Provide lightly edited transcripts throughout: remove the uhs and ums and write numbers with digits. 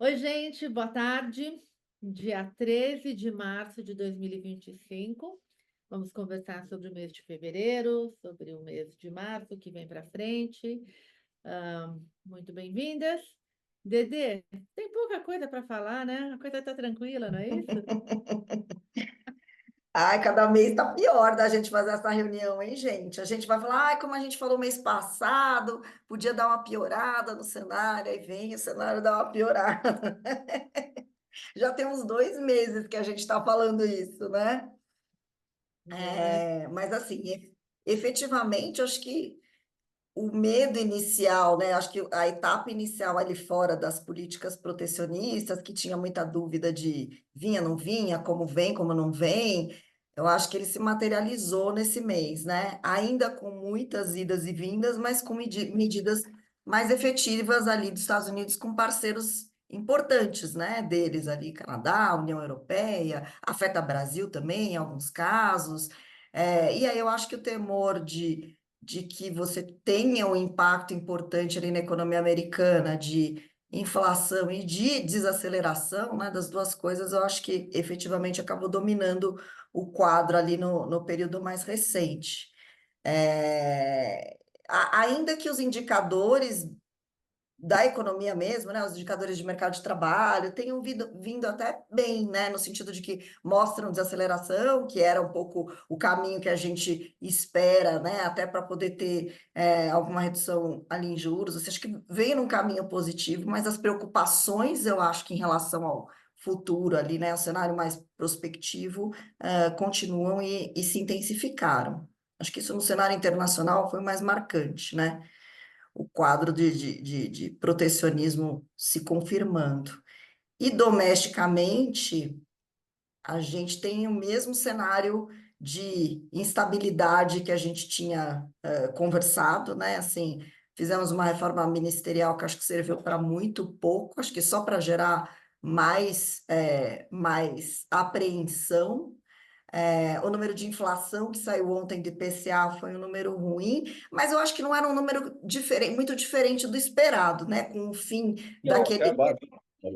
Oi, gente, boa tarde. Dia 13 de março de 2025. Vamos conversar sobre o mês de fevereiro, sobre o mês de março que vem para frente. Muito bem-vindas. Dedê, tem pouca coisa para falar, né? A coisa está tranquila, não é isso? Ai, cada mês tá pior da gente fazer essa reunião, hein, gente? A gente vai falar, ai, como a gente falou mês passado, podia dar uma piorada no cenário, aí vem o cenário dar uma piorada. Já tem uns 2 meses que a gente está falando isso, né? É, Mas assim, efetivamente, acho que o medo inicial, né? Acho que a etapa inicial ali fora das políticas protecionistas, que tinha muita dúvida de vinha, não vinha, como vem, como não vem, eu acho que ele se materializou nesse mês, né? Ainda com muitas idas e vindas, mas com medidas mais efetivas ali dos Estados Unidos com parceiros importantes, né? Deles ali, Canadá, União Europeia, afeta Brasil também, em alguns casos. E aí eu acho que o temor de que você tenha um impacto importante ali na economia americana, de inflação e de desaceleração, né, das duas coisas, eu acho que efetivamente acabou dominando o quadro ali no período mais recente. Ainda que os indicadores da economia mesmo, né, os indicadores de mercado de trabalho tenham vindo até bem, né, no sentido de que mostram desaceleração, que era um pouco o caminho que a gente espera, né, até para poder ter alguma redução ali em juros. Você acha que veio num caminho positivo, mas as preocupações, eu acho que em relação ao futuro ali, né, o cenário mais prospectivo, continuam e se intensificaram. Acho que isso no cenário internacional foi o mais marcante, né? O quadro de protecionismo se confirmando. E domesticamente, a gente tem o mesmo cenário de instabilidade que a gente tinha conversado, né? Assim, fizemos uma reforma ministerial que acho que serviu para muito pouco, acho que só para gerar mais apreensão. O número de inflação que saiu ontem de IPCA foi um número ruim, mas eu acho que não era um número muito diferente do esperado, né? Com o fim o daquele. IPCA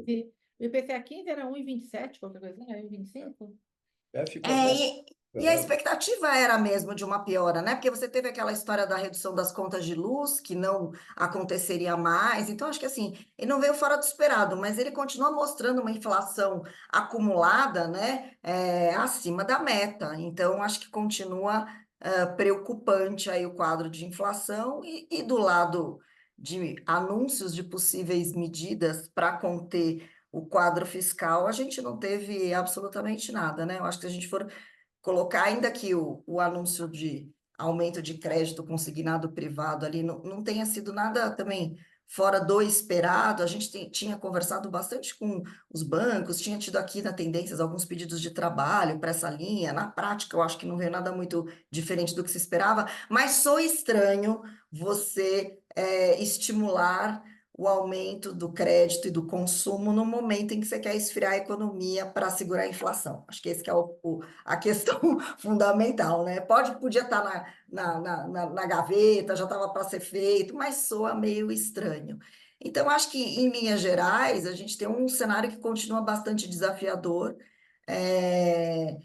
15, o IPCA 15 era 1,27, qualquer coisinha, 1,25? Ficou até. E a expectativa era mesmo de uma piora, né? Porque você teve aquela história da redução das contas de luz, que não aconteceria mais. Então, acho que assim, ele não veio fora do esperado, mas ele continua mostrando uma inflação acumulada, né? Acima da meta. Então, acho que continua preocupante aí o quadro de inflação e do lado de anúncios de possíveis medidas para conter o quadro fiscal, a gente não teve absolutamente nada, né? Eu acho que se a gente for colocar, ainda que o anúncio de aumento de crédito consignado privado ali não tenha sido nada também fora do esperado, a gente tinha conversado bastante com os bancos, tinha tido aqui na Tendências alguns pedidos de trabalho para essa linha, na prática eu acho que não veio nada muito diferente do que se esperava, mas sou estranho você estimular o aumento do crédito e do consumo no momento em que você quer esfriar a economia para segurar a inflação. Acho que esse que é a questão fundamental, né? Podia estar na gaveta, já estava para ser feito, mas soa meio estranho. Então, acho que, em linhas gerais, a gente tem um cenário que continua bastante desafiador, é,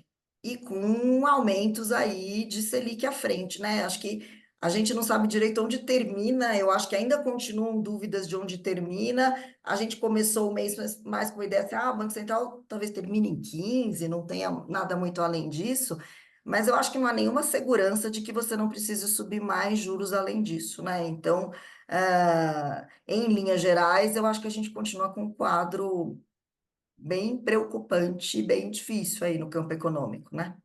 e com aumentos aí de Selic à frente, né? Acho que a gente não sabe direito onde termina, eu acho que ainda continuam dúvidas de onde termina. A gente começou o mês mais com a ideia assim, o Banco Central talvez termine em 15, não tenha nada muito além disso, mas eu acho que não há nenhuma segurança de que você não precise subir mais juros além disso, né? Então, em linhas gerais, eu acho que a gente continua com um quadro bem preocupante, bem difícil aí no campo econômico, né?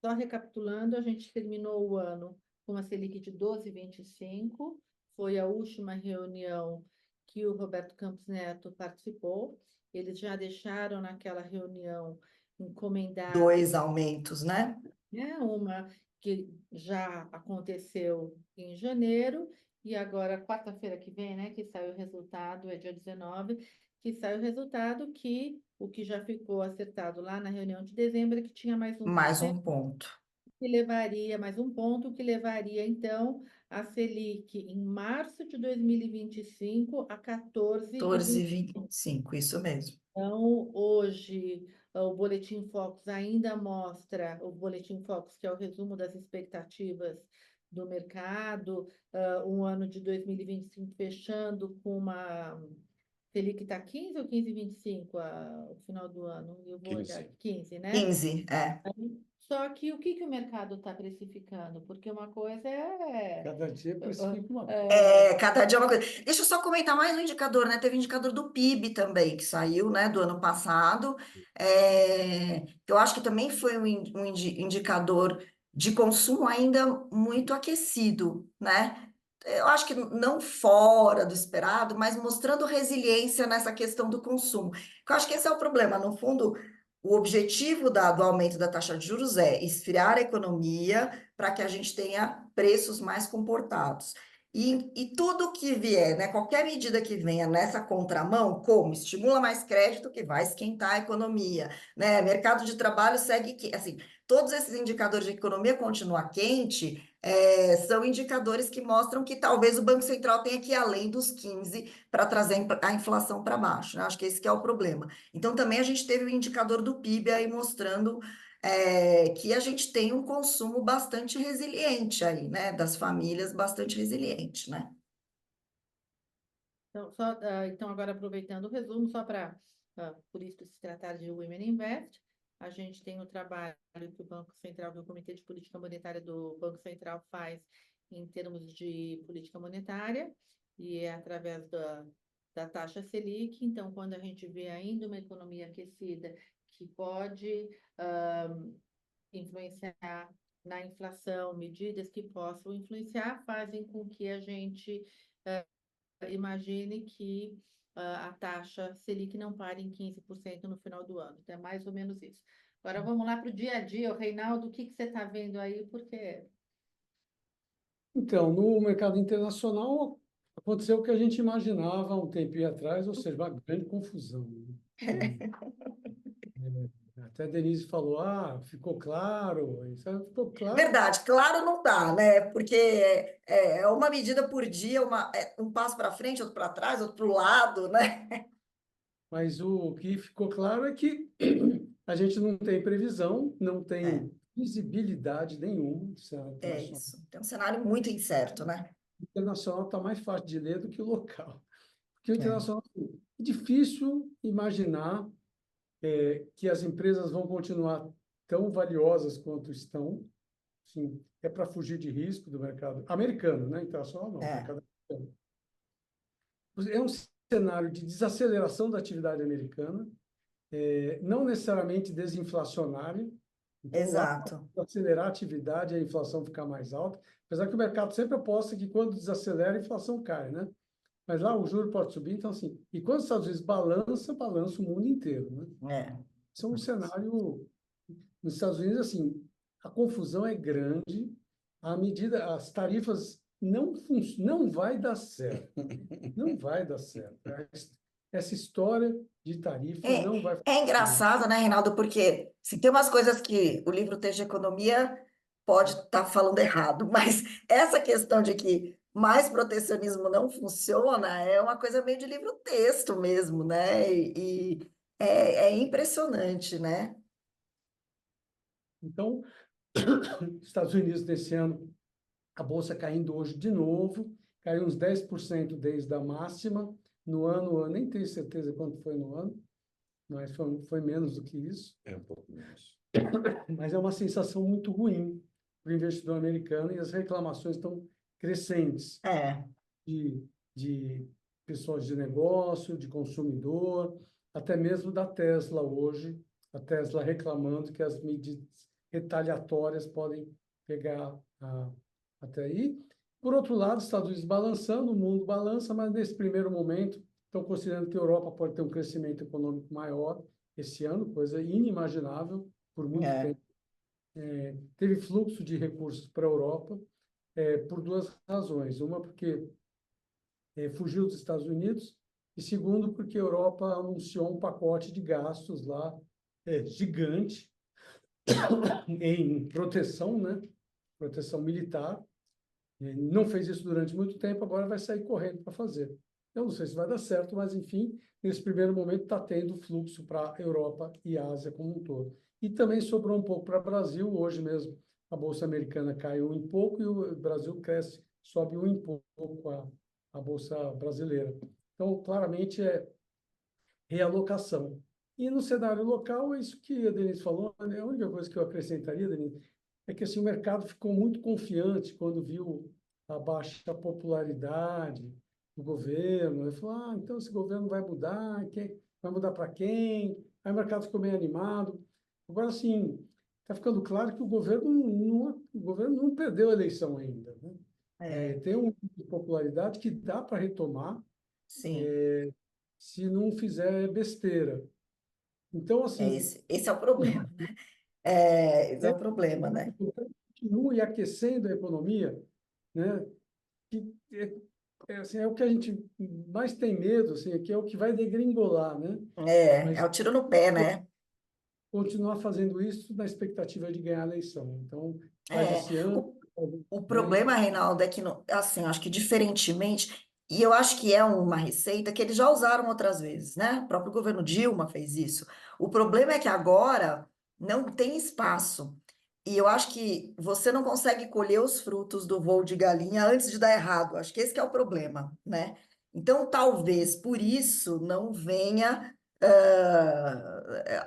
Só recapitulando, a gente terminou o ano com a Selic de 12,25. Foi a última reunião que o Roberto Campos Neto participou. Eles já deixaram naquela reunião encomendado, 2 aumentos, né? né, uma que já aconteceu em janeiro, e agora, quarta-feira que vem, né, que sai o resultado, é dia 19, que sai o resultado que o que já ficou acertado lá na reunião de dezembro é que tinha mais Mais 1%, um ponto. que levaria mais um ponto, que levaria, então, a Selic em março de 2025 a 14,25. 14,25, isso mesmo. Então, hoje, o Boletim Focus ainda mostra, o Boletim Focus, que é o resumo das expectativas do mercado, um ano de 2025 fechando com uma Selic está 15 ou 15,25 o final do ano? Eu vou olhar 15. 15, né? 15, é. Só que o que que o mercado está precificando? Porque uma coisa é. Cada dia precifica uma coisa. Cada dia é uma coisa. Deixa eu só comentar mais um indicador, né? Teve um indicador do PIB também, que saiu, né, do ano passado. Que eu acho que também foi um indicador de consumo ainda muito aquecido, né? Eu acho que não fora do esperado, mas mostrando resiliência nessa questão do consumo. Eu acho que esse é o problema. No fundo, o objetivo do aumento da taxa de juros é esfriar a economia para que a gente tenha preços mais comportados. E tudo que vier, né, qualquer medida que venha nessa contramão, como estimula mais crédito, que vai esquentar a economia, né? Mercado de trabalho segue que, assim, todos esses indicadores de economia continuar quente, são indicadores que mostram que talvez o Banco Central tenha que ir além dos 15 para trazer a inflação para baixo, né? Acho que esse que é o problema. Então, também a gente teve o indicador do PIB aí mostrando que a gente tem um consumo bastante resiliente aí, né? Das famílias bastante resiliente, né? Então, então, agora aproveitando o resumo, só para, por isso se tratar de Women Invest, a gente tem o trabalho que o Banco Central, que o Comitê de Política Monetária do Banco Central faz em termos de política monetária, e é através da taxa Selic. Então, quando a gente vê ainda uma economia aquecida que pode influenciar na inflação, medidas que possam influenciar, fazem com que a gente imagine que a taxa Selic não pare em 15% no final do ano. Então, é mais ou menos isso. Agora vamos lá para o dia a dia. Reinaldo, o que que você está vendo aí? Porque Então, no mercado internacional, aconteceu o que a gente imaginava há um tempinho atrás, ou seja, uma grande confusão, né? Até a Denise falou, ficou claro, isso aí ficou claro, Verdade, claro não dá, né? Porque é uma medida por dia, um passo para frente, outro para trás, outro para o lado, né? mas o que ficou claro é que a gente não tem previsão, não É, tem visibilidade nenhuma do cenário é internacional. isso. Tem um cenário muito incerto, né? O internacional está mais fácil de ler do que o local. Porque o É, internacional é difícil imaginar que as empresas vão continuar tão valiosas quanto estão. Sim, é para fugir de risco do mercado americano, né? Internacional não, é, mercado americano. É um cenário de desaceleração da atividade americana, não necessariamente desinflacionária. Então, lá, exato. acelerar a atividade, a inflação ficar mais alta. Apesar que o mercado sempre aposta que quando desacelera, a inflação cai, né? Mas lá o juro pode subir, então assim. E quando os Estados Unidos balança o mundo inteiro, né? É. Isso é um cenário nos Estados Unidos, assim, a confusão é grande, as tarifas não vai dar certo, não vai dar certo. Essa história de tarifa É, não vai é funcionar. engraçado, né, Reinaldo? Porque se tem umas coisas que o livro Texto de Economia pode estar falando errado, mas essa questão de que mais protecionismo não funciona é uma coisa meio de livro-texto mesmo, né? E é impressionante, né? Então, Estados Unidos nesse ano, a bolsa caindo hoje de novo, caiu uns 10% desde a máxima. No ano, eu nem tenho certeza quanto foi no ano, mas foi menos do que isso. É um pouco menos. Mas é uma sensação muito ruim para o investidor americano e as reclamações estão crescentes É, de pessoas de negócio, de consumidor, até mesmo da Tesla hoje, a Tesla reclamando que as medidas retaliatórias podem pegar até aí. Por outro lado, os Estados Unidos balançando, o mundo balança, mas nesse primeiro momento estão considerando que a Europa pode ter um crescimento econômico maior esse ano, coisa inimaginável por muito é, tempo. Teve fluxo de recursos para a Europa por duas razões. Uma, porque fugiu dos Estados Unidos, e segundo, porque a Europa anunciou um pacote de gastos lá gigante em proteção, né? Proteção militar, Não fez isso durante muito tempo, agora vai sair correndo para fazer. Eu não sei se vai dar certo, mas, enfim, nesse primeiro momento está tendo fluxo para a Europa e Ásia como um todo. E também sobrou um pouco para o Brasil. Hoje mesmo a Bolsa Americana caiu um pouco e o Brasil cresce, sobe um pouco a Bolsa brasileira. Então, claramente, é realocação. E no cenário local, é isso que a Denise falou, né? A única coisa que eu acrescentaria, Denise, é que assim, o mercado ficou muito confiante quando viu a baixa popularidade do governo. Ele falou, então esse governo vai mudar, vai mudar para quem? Aí o mercado ficou meio animado. Agora, assim, está ficando claro que o governo não perdeu a eleição ainda, né? É, Tem um nível de popularidade que dá para retomar sim, se não fizer besteira. Então, assim, esse é o problema. Esse é é, o problema, né? continue aquecendo a economia, né? Que assim, é o que a gente mais tem medo, assim, que é o que vai degringolar, né? É Mas o tiro no pé, né? continuar fazendo isso na expectativa de ganhar a eleição. Então, faz É, esse ano, o, faz ano o que vem. problema, Reinaldo, é que, assim, eu acho que diferentemente, e eu acho que é uma receita que eles já usaram outras vezes, né? O próprio governo Dilma fez isso. O problema é que agora não tem espaço. E eu acho que você não consegue colher os frutos do voo de galinha antes de dar errado. Acho que esse que é o problema, né? Então, talvez por isso não venha,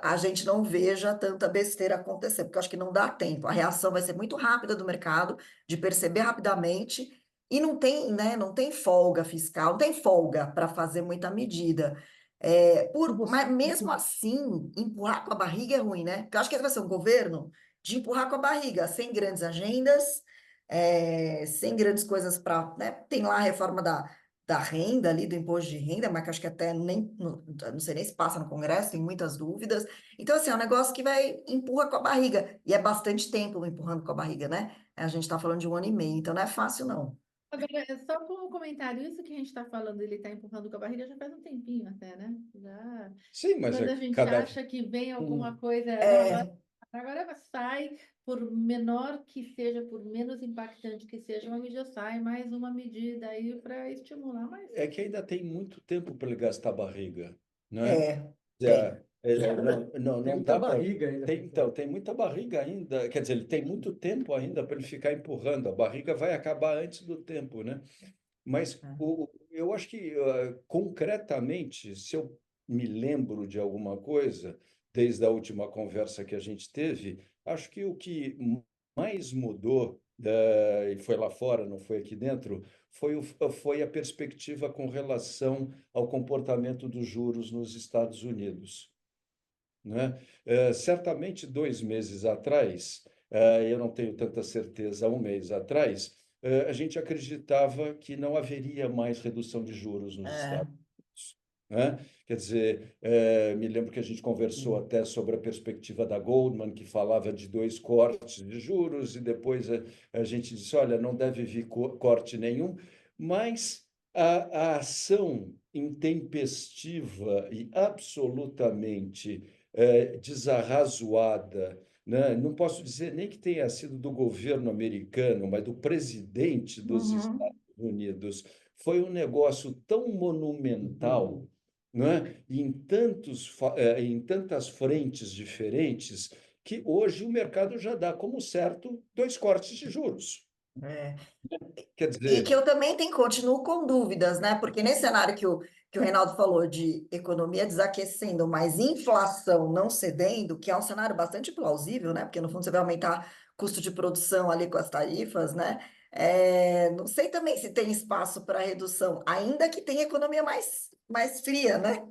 a gente não veja tanta besteira acontecer, porque eu acho que não dá tempo. A reação vai ser muito rápida do mercado, de perceber rapidamente, e não tem, né, não tem folga fiscal, não tem folga para fazer muita medida. Se você, Mas mesmo assim, empurrar com a barriga é ruim, né? Porque eu acho que esse vai ser um governo de empurrar com a barriga, sem grandes agendas, sem grandes coisas para, né? Tem lá a reforma da renda ali, do imposto de renda, mas que acho que até nem, não sei nem se passa no Congresso, tem muitas dúvidas. Então, assim, é um negócio que vai, empurra com a barriga, e é bastante tempo empurrando com a barriga, né? A gente está falando de 1 ano e meio, então não é fácil, não. Agora, é só como um comentário, isso que a gente está falando, ele está empurrando com a barriga já faz um tempinho até, né? Já, Sim, mas quando é a gente cada. acha que vem alguma Hum, coisa, não, É, agora sai, por menor que seja, por menos impactante que seja, uma medida sai, mais uma medida aí para estimular mais. É que ainda tem muito tempo para ele gastar barriga, né? tem. tem Não muita dá para. barriga ainda para Então, tem muita barriga ainda. Quer dizer, ele tem muito tempo ainda para ele ficar empurrando. A barriga vai acabar antes do tempo, né? Mas eu acho que, concretamente, se eu me lembro de alguma coisa, desde a última conversa que a gente teve, acho que o que mais mudou, e foi lá fora, não foi aqui dentro, foi a perspectiva com relação ao comportamento dos juros nos Estados Unidos, né? Certamente 2 meses atrás, eu não tenho tanta certeza, 1 mês atrás, a gente acreditava que não haveria mais redução de juros nos É, Estados Unidos, né? Quer dizer, me lembro que a gente conversou até sobre a perspectiva da Goldman, que falava de 2 cortes de juros, e depois a gente disse, olha, não deve vir corte nenhum, mas a ação intempestiva e absolutamente desarrazoada, né? Não posso dizer nem que tenha sido do governo americano, mas do presidente dos uhum, Estados Unidos. Foi um negócio tão monumental, né? Em tantas frentes diferentes, que hoje o mercado já dá como certo 2 cortes de juros. é. Quer E que dizer, eu também continuo com dúvidas, né? Porque nesse cenário que o Reinaldo falou de economia desaquecendo, mas inflação não cedendo, que é um cenário bastante plausível, né? Porque no fundo você vai aumentar custo de produção ali com as tarifas, né? Não sei também se tem espaço para redução, ainda que tenha economia mais fria, né?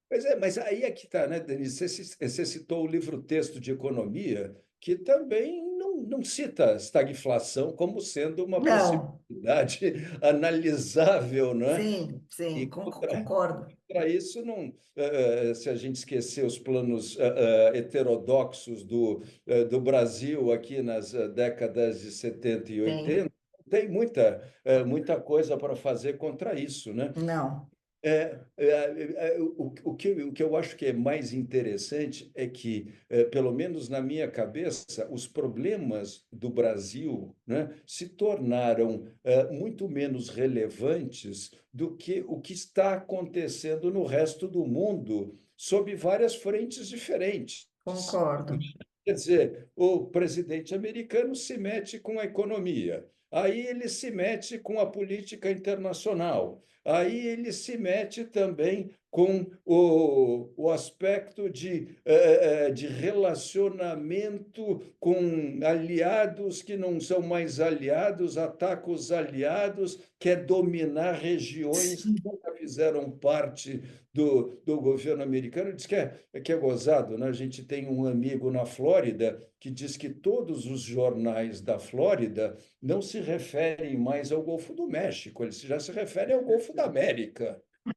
pois é, mas aí é que está, né, Denise? Você citou o livro-texto de economia, que também não cita estagflação como sendo uma Não, possibilidade analisável, né? sim, sim, E concordo. para isso, não, se a gente esquecer os planos heterodoxos do Brasil aqui nas décadas de 70 e Sim, 80, tem muita coisa para fazer contra isso, né? não. O que eu acho que é mais interessante é que, pelo menos na minha cabeça, os problemas do Brasil, né, se tornaram muito menos relevantes do que o que está acontecendo no resto do mundo, sob várias frentes diferentes. Concordo. Quer dizer, o presidente americano se mete com a economia, aí ele se mete com a política internacional, aí ele se mete também com o aspecto de relacionamento com aliados que não são mais aliados, ataca os aliados, quer dominar regiões que nunca fizeram parte do governo americano. Diz que é gozado, né? A gente tem um amigo na Flórida que diz que todos os jornais da Flórida não se referem mais ao Golfo do México, eles já se referem ao Golfo da América, né?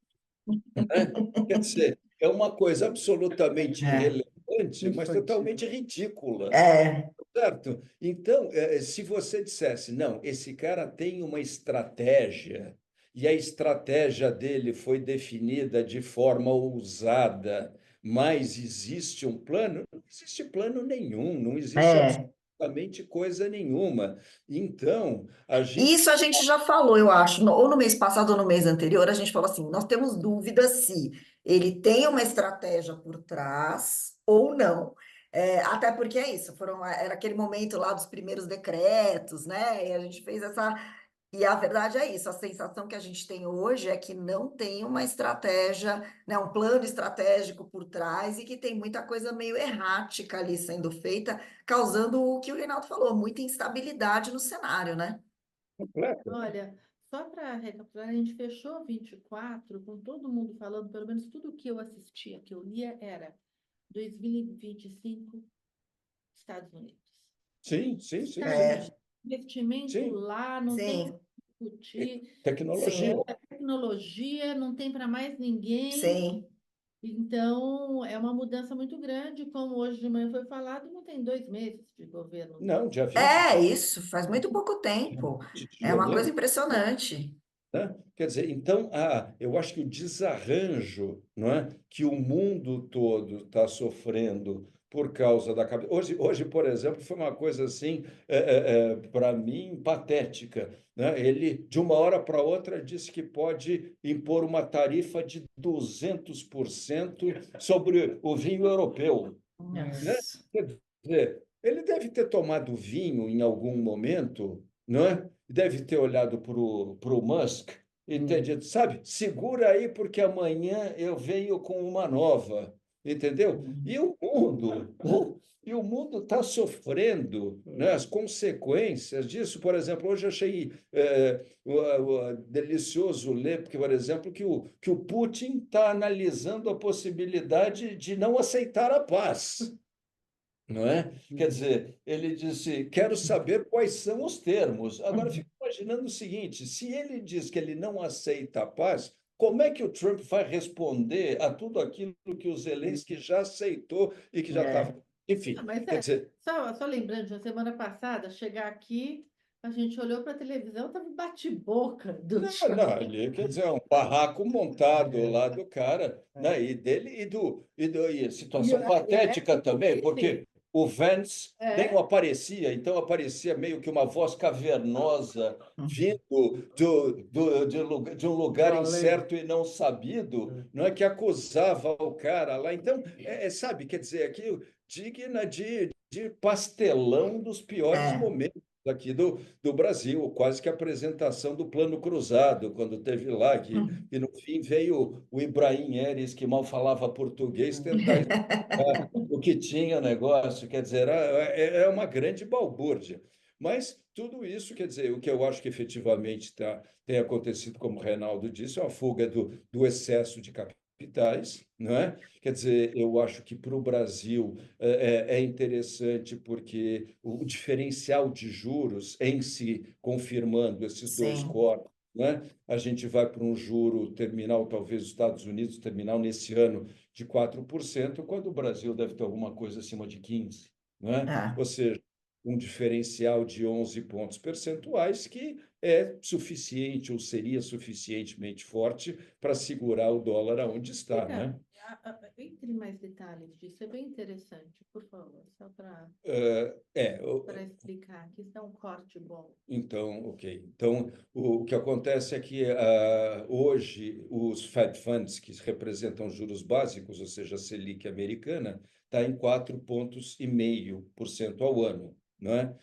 Quer dizer, é uma coisa absolutamente É. irrelevante, mas Infantil. totalmente ridícula. É, Certo? Então, se você dissesse, não, esse cara tem uma estratégia, e a estratégia dele foi definida de forma ousada, mas existe um plano? Não existe plano nenhum, não existe é. absolutamente coisa nenhuma. Então, a E gente. isso a gente já falou, eu acho, ou no mês passado ou no mês anterior, a gente falou assim: nós temos dúvidas se ele tem uma estratégia por trás ou não. Até porque é isso, era aquele momento lá dos primeiros decretos, né? E a gente fez essa. E a verdade é isso, a sensação que a gente tem hoje é que não tem uma estratégia, né, um plano estratégico por trás e que tem muita coisa meio errática ali sendo feita, causando o que o Reinaldo falou, muita instabilidade no cenário, né? Completa. Olha, só para recapitular, a gente fechou 24 com todo mundo falando, pelo menos tudo que eu assistia, que eu lia, era 2025, Estados Unidos. Sim, sim, sim, Estados sim. Unidos, investimento Sim, lá, não tem o Sim, que discutir, tecnologia. sim, tecnologia, não tem para mais ninguém. sim. Então, é uma mudança muito grande, como hoje de manhã foi falado, não tem 2 meses de governo Não, dia 20 É isso, faz muito pouco tempo. de É uma coisa janeiro. impressionante. Né? Quer dizer, então, eu acho que o desarranjo, não é, que o mundo todo está sofrendo por causa da cabeça. Hoje, por exemplo, foi uma coisa assim, para mim, patética. Né? Ele, de uma hora para outra, disse que pode impor uma tarifa de 200% sobre o vinho europeu. Né? Nossa. Quer dizer, ele deve ter tomado vinho em algum momento, não é? Deve ter olhado para o Musk e ter dito, sabe, segura aí porque amanhã eu venho com uma nova, entendeu? E o mundo está sofrendo, né, as consequências disso. Por exemplo, hoje eu achei delicioso ler, porque, por exemplo, que o Putin está analisando a possibilidade de não aceitar a paz. Não é? Quer dizer, ele disse: quero saber quais são os termos. Agora, eu fico imaginando o seguinte: se ele diz que ele não aceita a paz, como é que o Trump vai responder a tudo aquilo que o Zelensky já aceitou e que já É. estava. Enfim, Mas quer dizer, só lembrando, na semana passada, chegar aqui, a gente olhou para a televisão, estava um bate-boca do não, Trump. ele quer dizer, é um barraco montado lá do cara, né? E dele e a situação patética também, porque o Vance nem É, aparecia, então aparecia meio que uma voz cavernosa vindo de um lugar Do além. incerto e não sabido, não é que acusava o cara lá. Então, sabe, quer dizer, aquilo digna de pastelão dos piores É. momentos aqui do Brasil, quase que a apresentação do Plano Cruzado, quando teve lá, que no fim veio o Ibrahim Eres, que mal falava português, tentar explicar o que tinha negócio, quer dizer, é uma grande balbúrdia. Mas tudo isso, quer dizer, o que eu acho que efetivamente tem acontecido, como o Reinaldo disse, é uma fuga do excesso de capitais, não é? Quer dizer, eu acho que para o Brasil é interessante porque o diferencial de juros em si, confirmando esses dois Sim. corpos, né? A gente vai para um juro terminal, talvez os Estados Unidos terminal nesse ano de 4%, quando o Brasil deve ter alguma coisa acima de 15%, não é? É. Ou seja, um diferencial de 11 pontos percentuais que é suficiente ou seria suficientemente forte para segurar o dólar aonde está, né? Entre mais detalhes disso, é bem interessante, por favor, só para explicar, que isso é um corte bom. Então, ok. Então, o que acontece é que hoje os Fed Funds, que representam juros básicos, ou seja, a Selic americana, está em 4,5% ao ano, não é?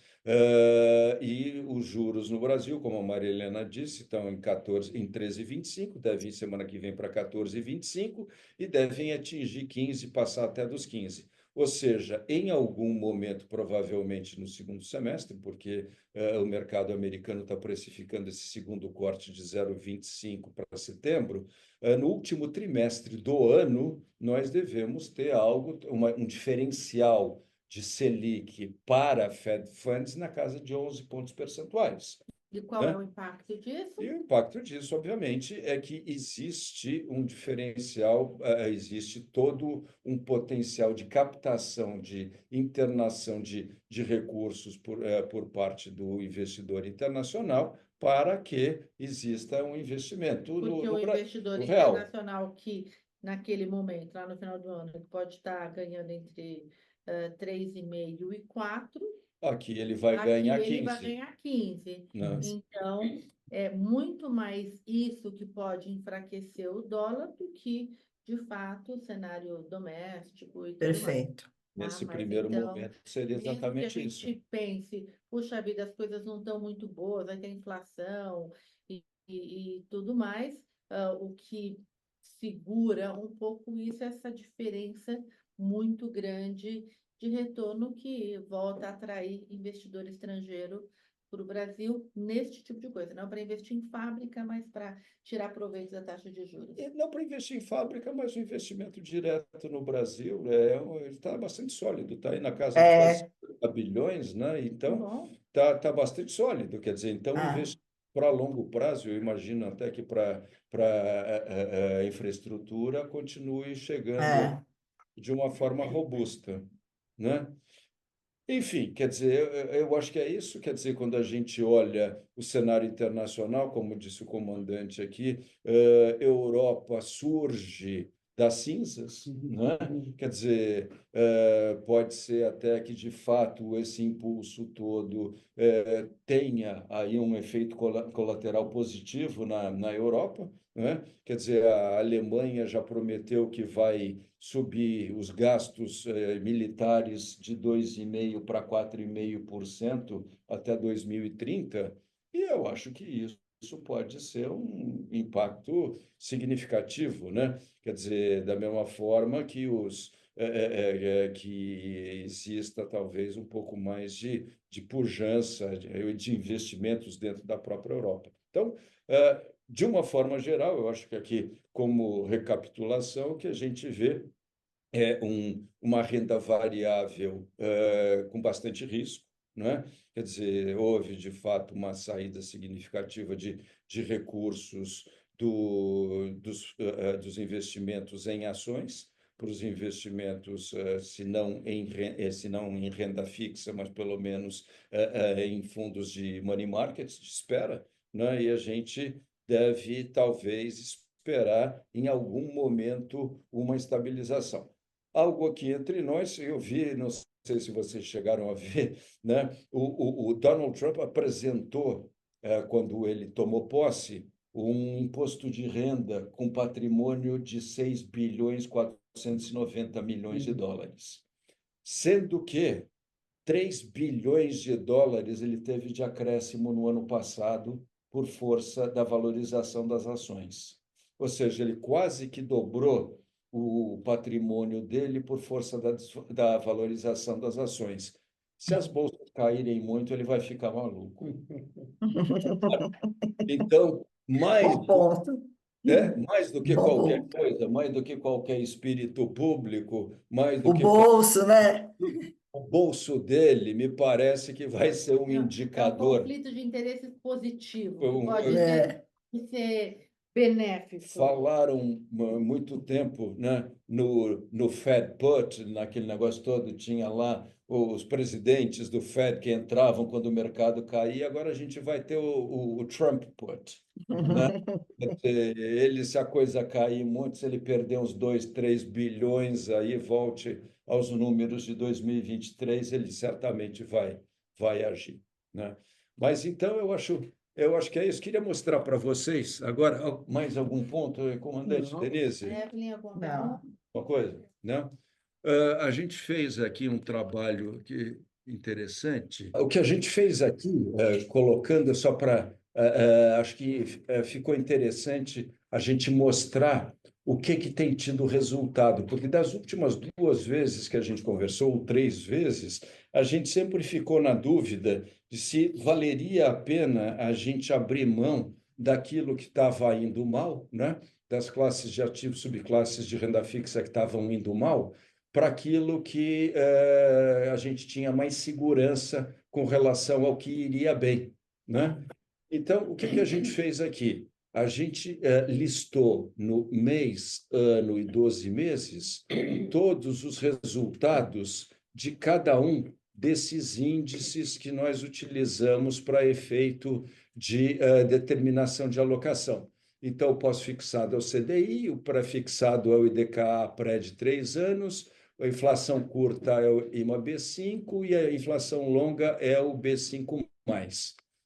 E os juros no Brasil, como a Maria Helena disse, estão em 13,25, devem semana que vem para 14,25 e devem atingir 15, passar até dos 15. Ou seja, em algum momento, provavelmente no segundo semestre, porque o mercado americano está precificando esse segundo corte de 0,25 para setembro, no último trimestre do ano, nós devemos ter um diferencial de Selic para Fed Funds na casa de 11 pontos percentuais. E qual é o impacto disso? E o impacto disso, obviamente, é que existe um diferencial, existe todo um potencial de captação, de internação de recursos por parte do investidor internacional para que exista um investimento Porque o investidor no real. internacional que, naquele momento, lá no final do ano, ele pode estar ganhando entre 3,5 e 4, Aqui ele vai aqui ganhar ele 15. vai ganhar 15. Né? Então, é muito mais isso que pode enfraquecer o dólar do que, de fato, o cenário doméstico e tudo mais. Perfeito. Nesse Mas primeiro então, momento seria mesmo que a exatamente isso. gente pense, puxa vida, as coisas não estão muito boas, vai ter inflação e tudo mais, o que segura um pouco isso é essa diferença muito grande de retorno que volta a atrair investidor estrangeiro para o Brasil neste tipo de coisa, não para investir em fábrica, mas para tirar proveito da taxa de juros. E não para investir em fábrica, mas o investimento direto no Brasil está bastante sólido, está aí na casa de quase 50 bilhões, né? Então, Bom, está bastante sólido. Quer dizer, então, É. investir para longo prazo, eu imagino até que para a infraestrutura continue chegando de uma forma robusta, né? Enfim, quer dizer, eu acho que é isso. Quer dizer, quando a gente olha o cenário internacional, como disse o comandante aqui, Europa surge das cinzas, né? Quer dizer, pode ser até que, de fato, esse impulso todo tenha aí um efeito colateral positivo na Europa, né? Quer dizer, a Alemanha já prometeu que vai subir os gastos militares de 2,5% para 4,5% até 2030, e eu acho que isso pode ser um impacto significativo, né? Quer dizer, da mesma forma que que exista talvez um pouco mais de pujança, de investimentos dentro da própria Europa. Então, de uma forma geral, eu acho que aqui, como recapitulação, o que a gente vê é uma renda variável com bastante risco, né? Quer dizer, houve de fato uma saída significativa de recursos dos investimentos em ações para os investimentos, se não em renda fixa, mas pelo menos em fundos de money markets, de espera, né? E a gente deve talvez esperar em algum momento uma estabilização. Algo aqui entre nós, eu vi, não sei se vocês chegaram a ver, né? O Donald Trump apresentou, quando ele tomou posse, um imposto de renda com patrimônio de 6 bilhões 490 milhões de dólares, sendo que 3 bilhões de dólares ele teve de acréscimo no ano passado por força da valorização das ações. Ou seja, ele quase que dobrou o patrimônio dele por força da valorização das ações. Se as bolsas caírem muito, ele vai ficar maluco. Então, Bom ponto. mais do que Bom qualquer ponto. coisa, mais do que qualquer espírito público, mais do O que bolso, né? o bolso dele, me parece que vai ser um é um indicador. conflito de interesses positivo, que um- pode É. ser benéfico. Falaram muito tempo, né, no Fed Put, naquele negócio todo, tinha lá os presidentes do Fed que entravam quando o mercado caía, agora a gente vai ter o Trump Put, né? Quer dizer, ele, se a coisa cair muito, se ele perder uns 2, 3 bilhões, aí volte aos números de 2023, ele certamente vai agir, né? Mas então eu acho que é isso. Queria mostrar para vocês agora mais algum ponto, comandante Não. Denise, Evelyn, alguma Não. pergunta? uma coisa, né? A gente fez aqui um trabalho interessante. O que a gente fez aqui, colocando só para, acho que ficou interessante a gente mostrar o que tem tido resultado, porque das últimas 2 vezes que a gente conversou, ou 3 vezes, a gente sempre ficou na dúvida de se valeria a pena a gente abrir mão daquilo que estava indo mal, né? Das classes de ativos, subclasses de renda fixa que estavam indo mal, para aquilo que a gente tinha mais segurança com relação ao que iria bem, né? Então, o que a gente fez aqui? A gente listou no mês, ano e 12 meses todos os resultados de cada um desses índices que nós utilizamos para efeito de determinação de alocação. Então, o pós-fixado é o CDI, o pré-fixado é o IDKA pré de 3 anos, a inflação curta é o IMA B5 e a inflação longa é o B5+,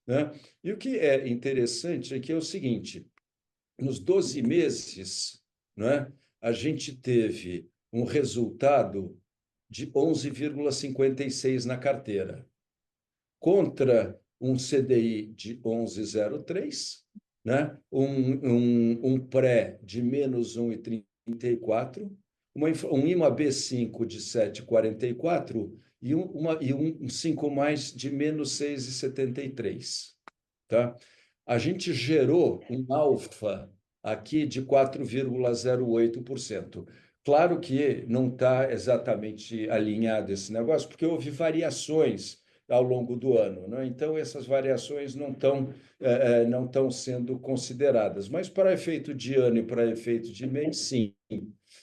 né? E o que é interessante é que é o seguinte, nos 12 meses, né, a gente teve um resultado de 11,56 na carteira, contra um CDI de 11,03, né? Um pré de menos 1,34, um IMA B5 de 7,44 e um 5 mais de menos 6,73. Tá? A gente gerou um alfa aqui de 4,08%. Claro que não está exatamente alinhado esse negócio, porque houve variações ao longo do ano, né? Então, essas variações não estão sendo consideradas. Mas para efeito de ano e para efeito de mês, sim.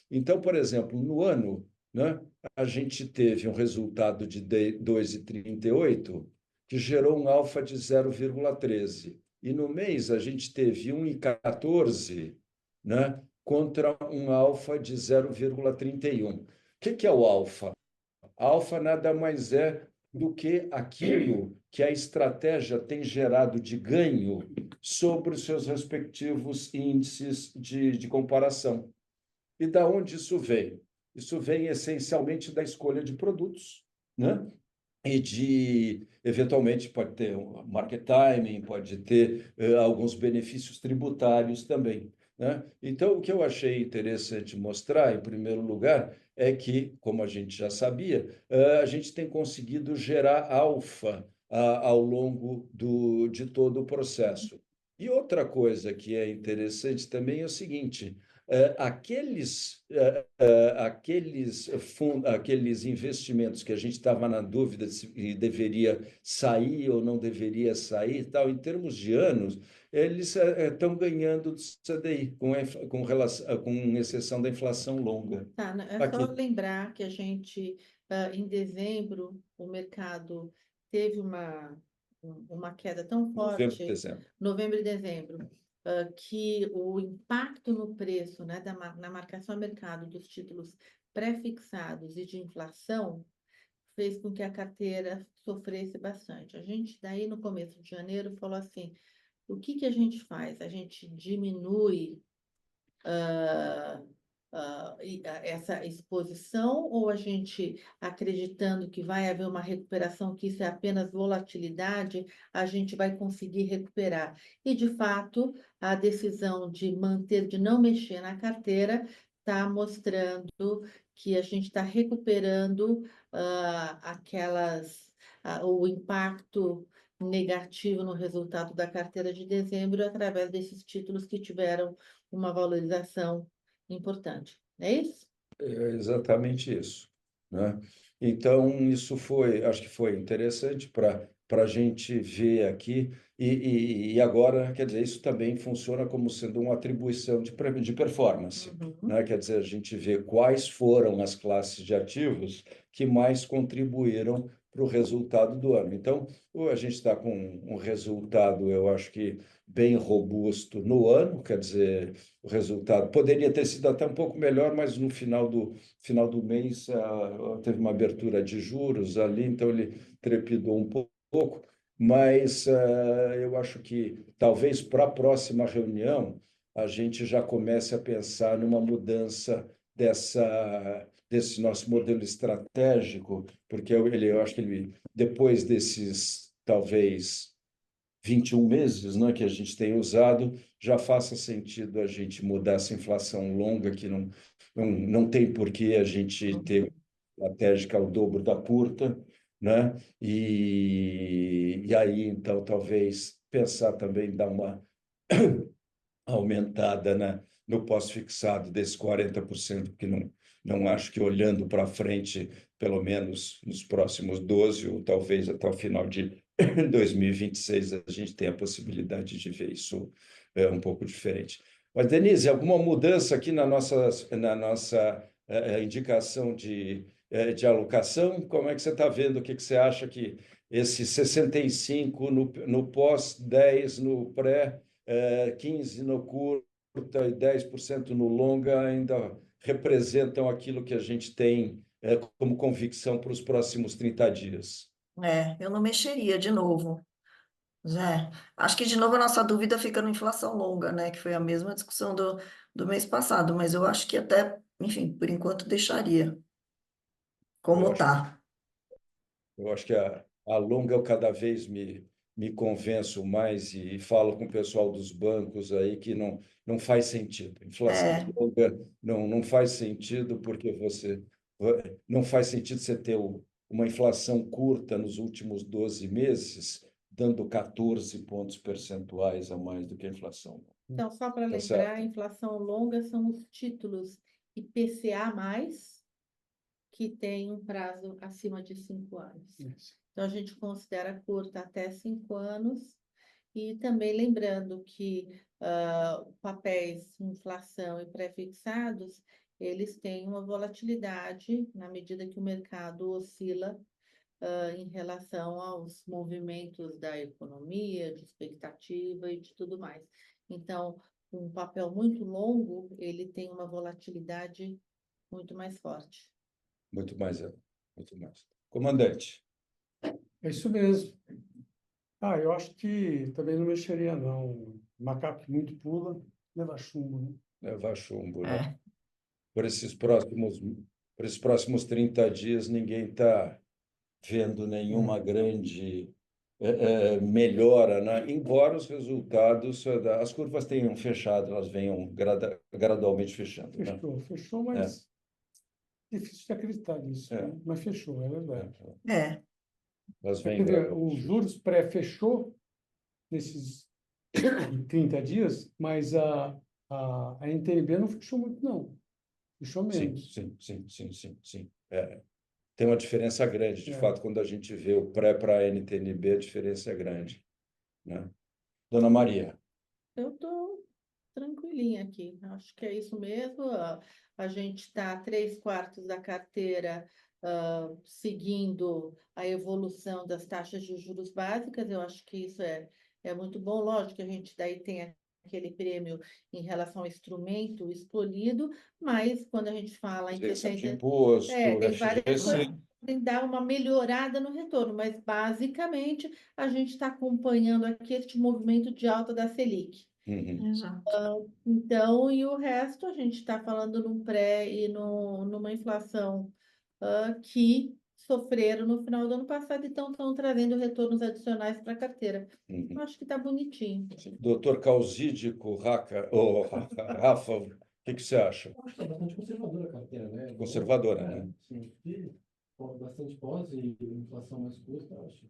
Então, por exemplo, no ano, né, a gente teve um resultado de 2,38, que gerou um alfa de 0,13. E no mês a gente teve 1,14, né, contra um alfa de 0,31. O que é o alfa? Alfa nada mais é do que aquilo que a estratégia tem gerado de ganho sobre os seus respectivos índices de comparação. E da onde isso vem? Isso vem essencialmente da escolha de produtos, né? Eventualmente, pode ter um market timing, pode ter alguns benefícios tributários também, né? Então, o que eu achei interessante mostrar, em primeiro lugar, é que, como a gente já sabia, a gente tem conseguido gerar alfa ao longo de todo o processo. E outra coisa que é interessante também é o seguinte: aqueles investimentos que a gente estava na dúvida se deveria sair ou não deveria sair, tal, em termos de anos, eles estão ganhando do CDI, com exceção da inflação longa. Tá, é só Aqui, lembrar que a gente, em dezembro, o mercado teve uma queda tão novembro, forte, dezembro. novembro e dezembro, que o impacto no preço, né, na marcação a mercado dos títulos pré-fixados e de inflação fez com que a carteira sofresse bastante. A gente, daí, no começo de janeiro, falou assim: o que a gente faz? A gente diminui essa exposição, ou a gente, acreditando que vai haver uma recuperação, que isso é apenas volatilidade, a gente vai conseguir recuperar? E, de fato, a decisão de manter, de não mexer na carteira, está mostrando que a gente está recuperando o impacto negativo no resultado da carteira de dezembro através desses títulos que tiveram uma valorização importante. É isso? É exatamente isso, né? Então, acho que foi interessante para para a gente ver aqui. E agora, quer dizer, isso também funciona como sendo uma atribuição de performance, né? Quer dizer, a gente vê quais foram as classes de ativos que mais contribuíram para o resultado do ano. Então, a gente está com um resultado, eu acho que bem robusto no ano, quer dizer, o resultado poderia ter sido até um pouco melhor, mas no final do mês teve uma abertura de juros ali, então ele trepidou um pouco, mas eu acho que talvez para a próxima reunião a gente já comece a pensar numa mudança desse nosso modelo estratégico, porque eu acho que ele, depois desses, talvez, 21 meses, né, que a gente tem usado, já faça sentido a gente mudar essa inflação longa, que não tem por que a gente ter estratégica ao dobro da curta, né? E aí, então, talvez pensar também em dar uma aumentada, né, no pós-fixado desses 40%, porque não acho que olhando para frente, pelo menos nos próximos 12 ou talvez até o final de 2026, a gente tem a possibilidade de ver isso um pouco diferente. Mas, Denise, alguma mudança aqui na nossa indicação de alocação? Como é que você está vendo? O que você acha que esse 65 no pós, 10 no pré, 15 no curta e 10% no longa ainda representam aquilo que a gente tem como convicção para os próximos 30 dias? Eu não mexeria de novo. Zé, acho que de novo a nossa dúvida fica na inflação longa, né? Que foi a mesma discussão do mês passado, mas eu acho que até, enfim, por enquanto deixaria Eu como acho, tá. eu acho que a longa eu cada vez me convenço mais e falo com o pessoal dos bancos aí que não faz sentido. Inflação É, longa não faz sentido porque não faz sentido você ter uma inflação curta nos últimos 12 meses, dando 14 pontos percentuais a mais do que a inflação. Então, só para Tá lembrar, a certo? inflação longa são os títulos IPCA+, que tem um prazo acima de 5 anos. Isso. Então, a gente considera curta até 5 anos. E também lembrando que papéis inflação e pré-fixados, eles têm uma volatilidade na medida que o mercado oscila em relação aos movimentos da economia, de expectativa e de tudo mais. Então, um papel muito longo, ele tem uma volatilidade muito mais forte. Muito mais. Muito mais. Comandante, É isso mesmo. Eu acho que também não mexeria, não. Macaco que muito pula, leva chumbo, né? levar chumbo, né? é, Por esses próximos 30 dias, ninguém está vendo nenhuma grande melhora, né? Embora os resultados, as curvas tenham fechado, elas venham gradualmente fechando, né? Fechou, É, mas difícil de acreditar nisso, é, né? Mas fechou, é verdade. é, elas Quer vêm dizer, os gradualmente fechando. juros pré-fechou nesses 30 dias, mas a NTNB não fechou muito, não. Fechou Sim, menos. sim, sim, sim, sim, sim. Tem uma diferença grande, de É. fato, quando a gente vê o pré para a NTNB, a diferença é grande, né? Dona Maria. Eu estou tranquilinha aqui, acho que é isso mesmo. A gente está 3/4 da carteira seguindo a evolução das taxas de juros básicas. Eu acho que isso é muito bom. Lógico que a gente daí tem aquele prêmio em relação ao instrumento escolhido, mas quando a gente fala em Isenção de 60, imposto, tem várias coisas FGC. que podem dar uma melhorada no retorno, mas basicamente a gente está acompanhando aqui este movimento de alta da Selic. Uhum. exato. Então, e o resto, a gente está falando num pré e numa inflação que sofreram no final do ano passado e estão trazendo retornos adicionais para a carteira. Uhum. Eu acho que está bonitinho. Doutor Causídico, Rafa, o que você acha? Acho que é bastante conservadora a carteira, né? Conservadora, né? Sim, e bastante pós e inflação mais curta, acho.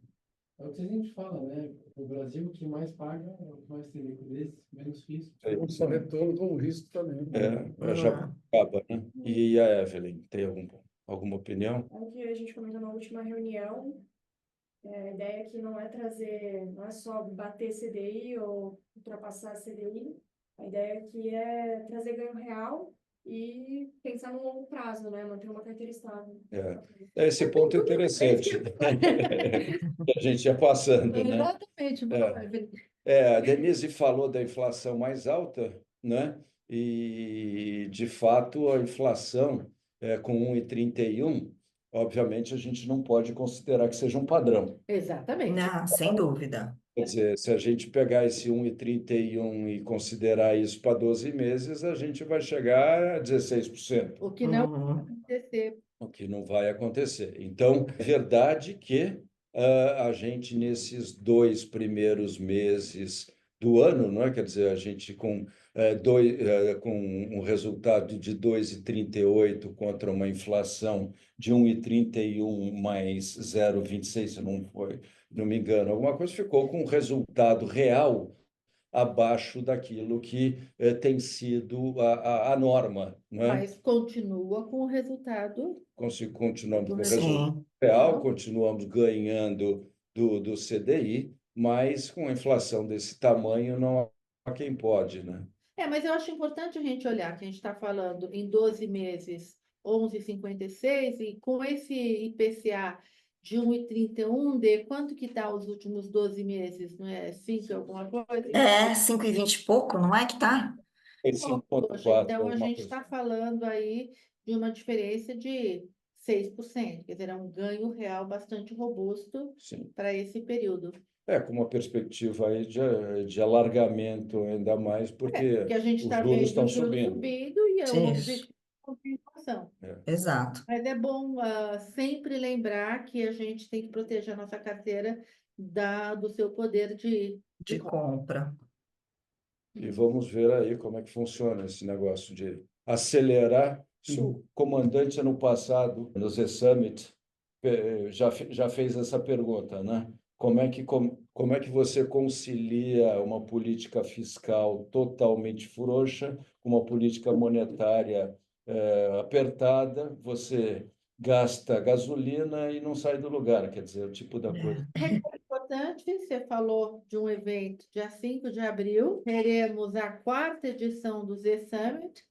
É o que a gente fala, né? O Brasil, o que mais paga, é o que mais tem liquidez, menos risco. Não só retorno, como risco também. Já Ah, acaba, né? E a Evelyn, tem alguma opinião? O que a gente comentou na última reunião, A ideia aqui não é trazer, não é só bater CDI ou ultrapassar CDI. A ideia aqui é trazer ganho real e pensar no longo prazo, né? Manter uma carteira estável. Esse ponto é interessante que a gente ia passando, né? Exatamente. A Denise falou da inflação mais alta, né? E, de fato, a inflação com 1,31, obviamente, a gente não pode considerar que seja um padrão. Exatamente. Não, sem dúvida. Quer dizer, se a gente pegar esse 1,31 e considerar isso para 12 meses, a gente vai chegar a 16%. O que não Uhum. vai acontecer. O que não vai acontecer. Então, é verdade que a gente, nesses 2 primeiros meses do ano, não é? Quer dizer, a gente com um resultado de 2,38 contra uma inflação de 1,31 mais 0,26, se não me engano, alguma coisa, ficou com um resultado real abaixo daquilo que tem sido a norma, não é? Mas continua com o resultado Continuamos do com o resultado resultado Sim. real, continuamos ganhando do CDI, mas com a inflação desse tamanho não há quem pode, né? Mas eu acho importante a gente olhar que a gente está falando em 12 meses, 11,56, e com esse IPCA de 1,31, de quanto que está os últimos 12 meses, não é? 5 alguma coisa? 5,20 e pouco, não é que tá? Foi Poxa, 5,4, então a alguma gente coisa. está falando aí de uma diferença de 6%, quer dizer, é um ganho real bastante robusto Sim. para esse período. Com uma perspectiva aí de alargamento ainda mais, porque Porque a gente os está juros vendo estão os juros subindo. subindo e é um Isso. objetivo de inflação. Exato. Mas é bom sempre lembrar que a gente tem que proteger a nossa carteira do seu poder De compra. E vamos ver aí como é que funciona esse negócio de acelerar. Se o comandante, ano passado, no Z-Summit, já fez essa pergunta, né? Como é que você concilia uma política fiscal totalmente frouxa com uma política monetária apertada? Você gasta gasolina e não sai do lugar, quer dizer, o tipo da coisa. Importante, você falou de um evento dia 5 de abril, teremos a 4ª edição do Z-Summit,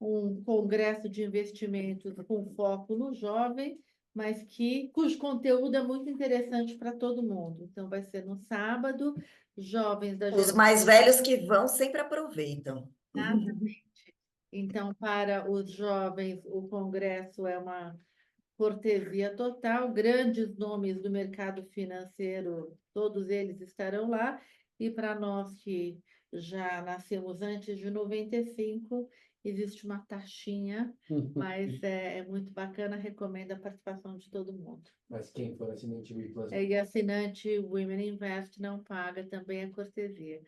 um congresso de investimentos com foco no jovem, mas cujo conteúdo é muito interessante para todo mundo. Então, vai ser no sábado, jovens da Os geração. mais velhos que vão sempre aproveitam. Então, para os jovens, o congresso é uma cortesia total, grandes nomes do mercado financeiro, todos eles estarão lá, e para nós que já nascemos antes de 95, existe uma taxinha, mas é muito bacana, recomendo a participação de todo mundo. Mas quem for assinante WePlus, E assinante Women Invest não paga também a cortesia.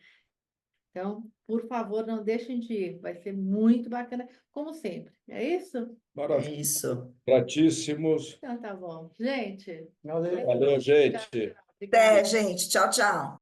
Então, por favor, não deixem de ir, vai ser muito bacana, como sempre. É isso? É Maravilha. isso. Gratíssimos. Então tá bom. Gente, Valeu. Valeu, gente. obrigada. Até, gente. Tchau, tchau.